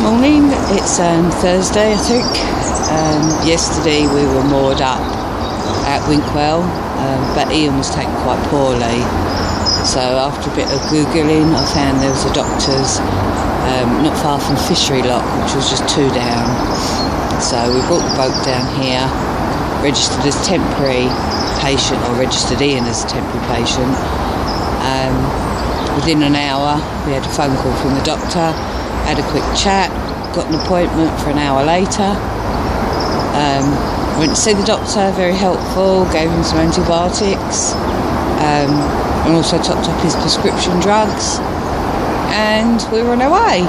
Morning, it's Thursday I think. Yesterday we were moored up at Winkwell, but Ian was taken quite poorly. So after a bit of Googling I found there was a doctor's not far from Fishery Lock, which was just 2 down. So we brought the boat down here, registered as temporary patient, or registered Ian as a temporary patient. Within an hour we had a phone call from the doctor, had a quick chat, got an appointment for an hour later. Went to see the doctor, very helpful, gave him some antibiotics, and also topped up his prescription drugs, and we were on our way.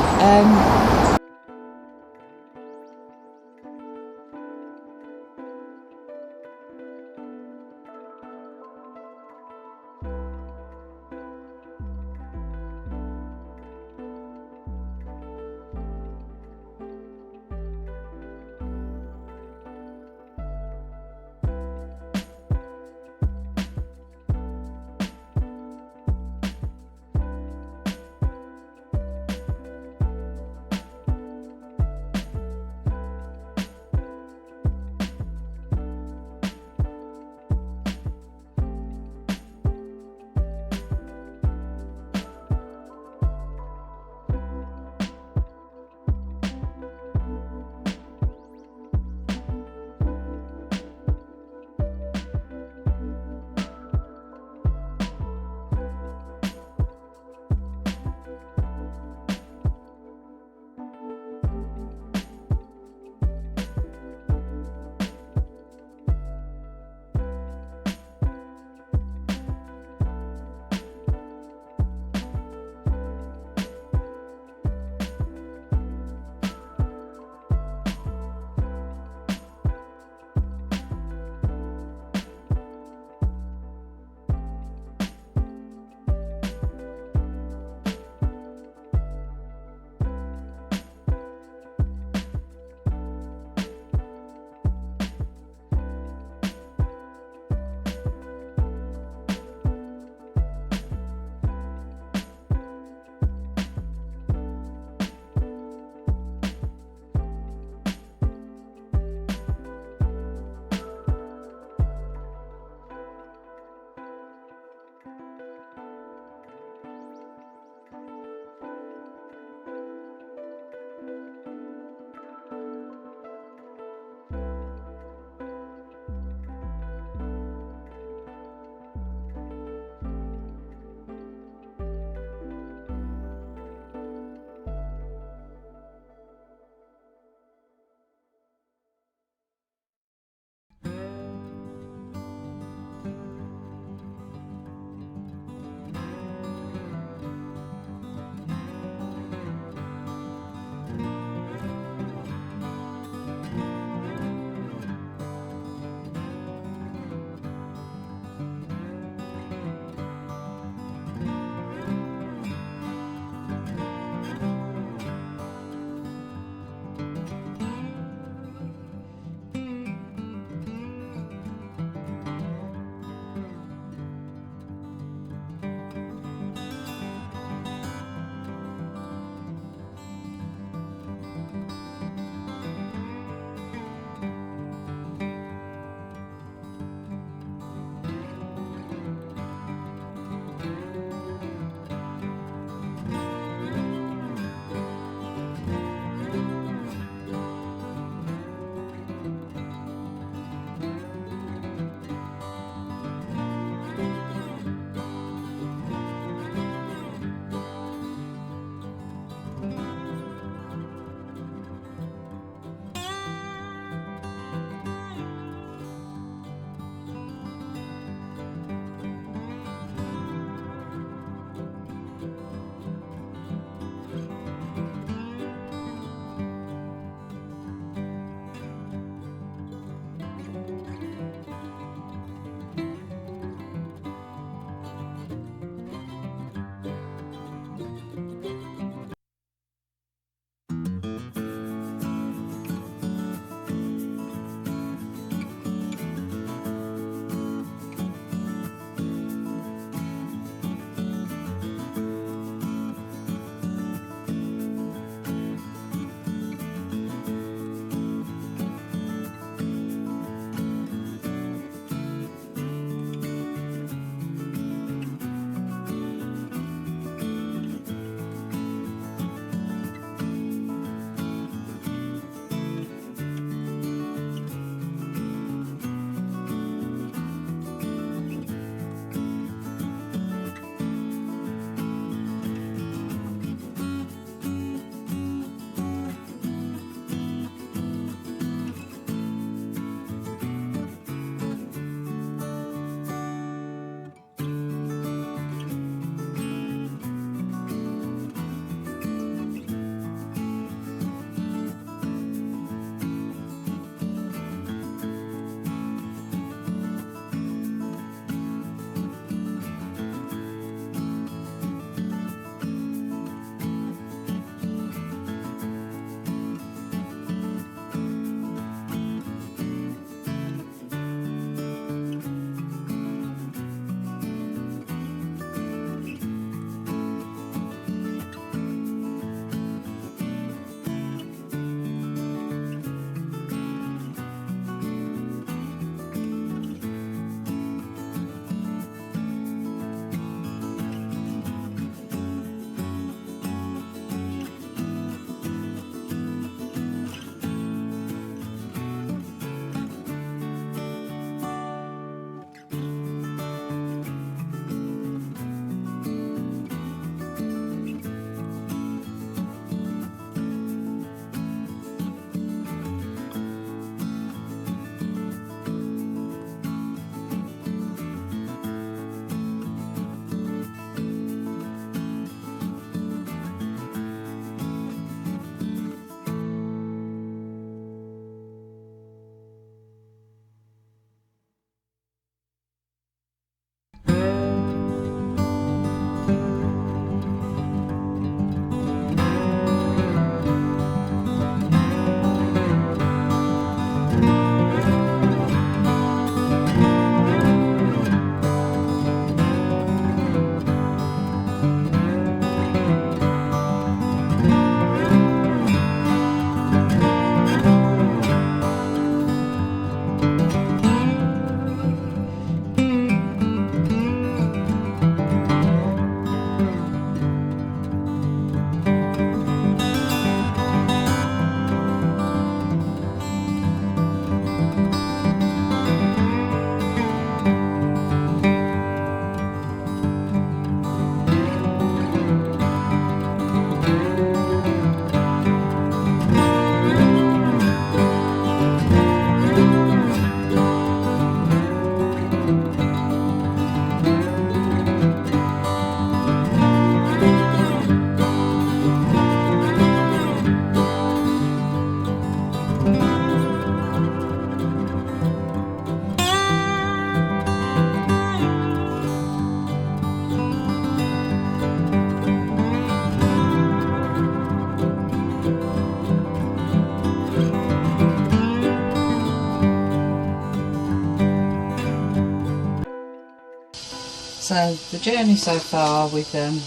So the journey so far, we've been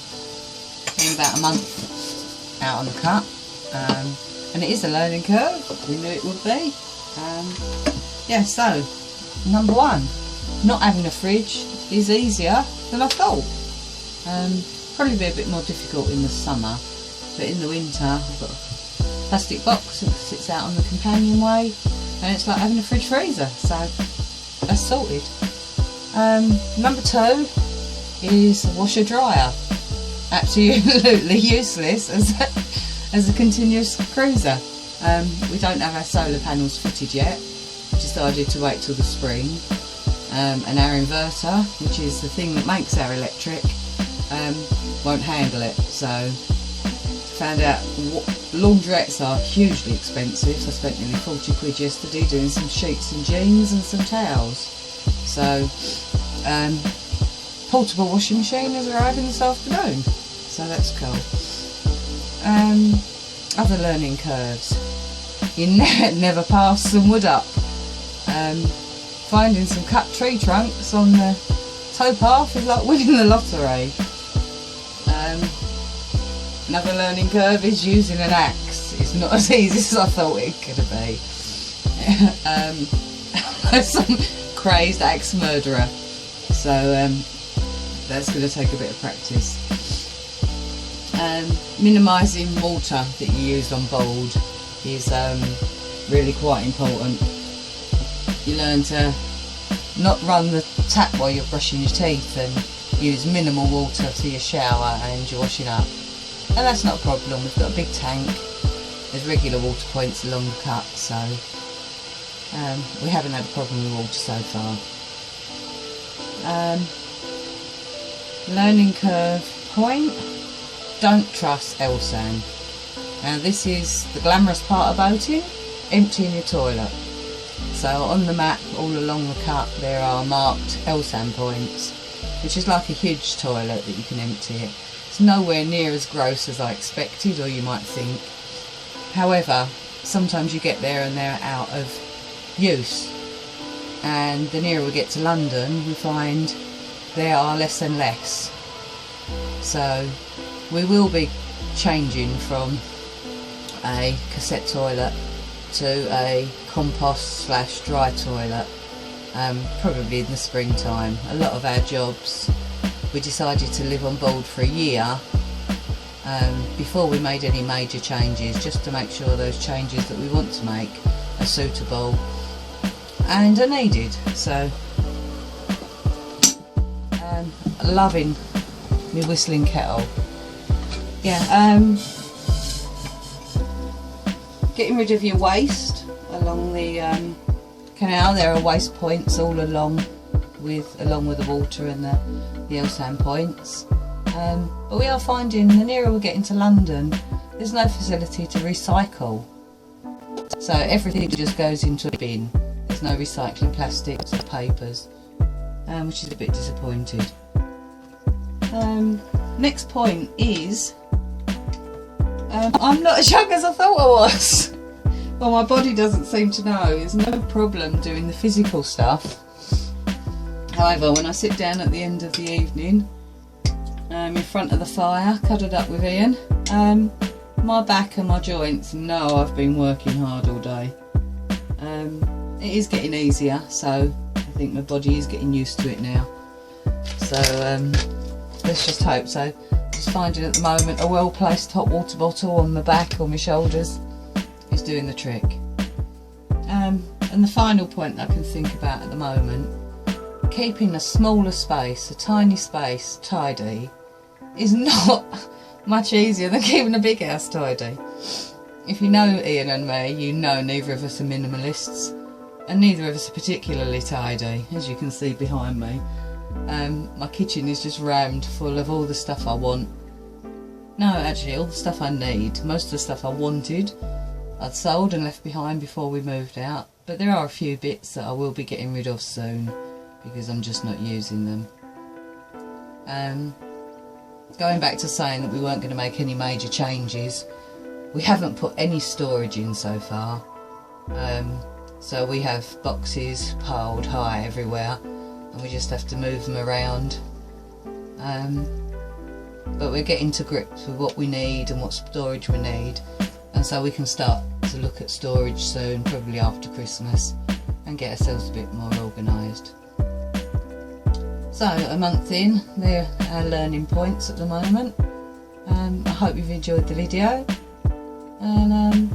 about a month out on the cut, and it is a learning curve. We knew it would be. Yeah, so number one, not having a fridge is easier than I thought. Probably be a bit more difficult in the summer, but in the winter I've got a plastic box that sits out on the companionway, and it's like having a fridge freezer, so that's sorted. Number two is a washer dryer. Absolutely useless as a continuous cruiser. We don't have our solar panels fitted yet. We decided to wait till the spring, and our inverter, which is the thing that makes our electric, won't handle it. So found out laundrettes are hugely expensive. I spent nearly 40 quid yesterday doing some sheets and jeans and some towels. So portable washing machine is arriving this afternoon, so that's cool. Other learning curves. You never pass some wood up. Finding some cut tree trunks on the towpath is like winning the lottery. Another learning curve is using an axe. It's not as easy as I thought it could be. I'm some crazed axe murderer, so that's going to take a bit of practice. Minimising water that you use on board is really quite important. You learn to not run the tap while you're brushing your teeth and use minimal water for your shower and your washing up. And that's not a problem. We've got a big tank. There's regular water points along the cut, so we haven't had a problem with water so far. Learning curve point. Don't trust Elsan. Now this is the glamorous part of boating, emptying your toilet. So on the map all along the cut there are marked Elsan points, which is like a huge toilet that you can empty it. It's nowhere near as gross as I expected, or you might think. However, sometimes you get there and they're out of use, and the nearer we get to London we find there are less and less. So we will be changing from a cassette toilet to a compost / dry toilet, probably in the springtime. A lot of our jobs we decided to live on board for a year before we made any major changes, just to make sure those changes that we want to make are suitable and are needed. So loving my whistling kettle. Yeah, getting rid of your waste along the canal. There are waste points all along with the water and the Elsan points. But we are finding the nearer we're getting to London, there's no facility to recycle. So everything just goes into a bin. There's no recycling plastics or papers, which is a bit disappointed. Next point is I'm not as young as I thought I was. Well, my body doesn't seem to know. There's no problem doing the physical stuff. However, when I sit down at the end of the evening in front of the fire, cuddled up with Ian, my back and my joints know I've been working hard all day. It is getting easier, so I think my body is getting used to it now. So let's just hope so. Just finding at the moment a well-placed hot water bottle on my back or my shoulders is doing the trick. And the final point I can think about at the moment, keeping a smaller space, a tiny space, tidy is not much easier than keeping a big house tidy. If you know Ian and me, you know neither of us are minimalists, and neither of us are particularly tidy, as you can see behind me. My kitchen is just rammed full of all the stuff I want. No, actually all the stuff I need. Most of the stuff I wanted I'd sold and left behind before we moved out, but there are a few bits that I will be getting rid of soon because I'm just not using them. Going back to saying that we weren't going to make any major changes, we haven't put any storage in so far. So we have boxes piled high everywhere and we just have to move them around but we're getting to grips with what we need and what storage we need, and so we can start to look at storage soon, probably after Christmas, and get ourselves a bit more organised. So a month in, they're our learning points at the moment. I hope you've enjoyed the video, and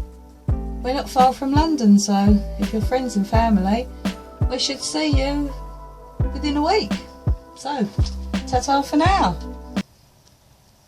we're not far from London, so if you're friends and family, we should see you within a week. So ta-ta for now.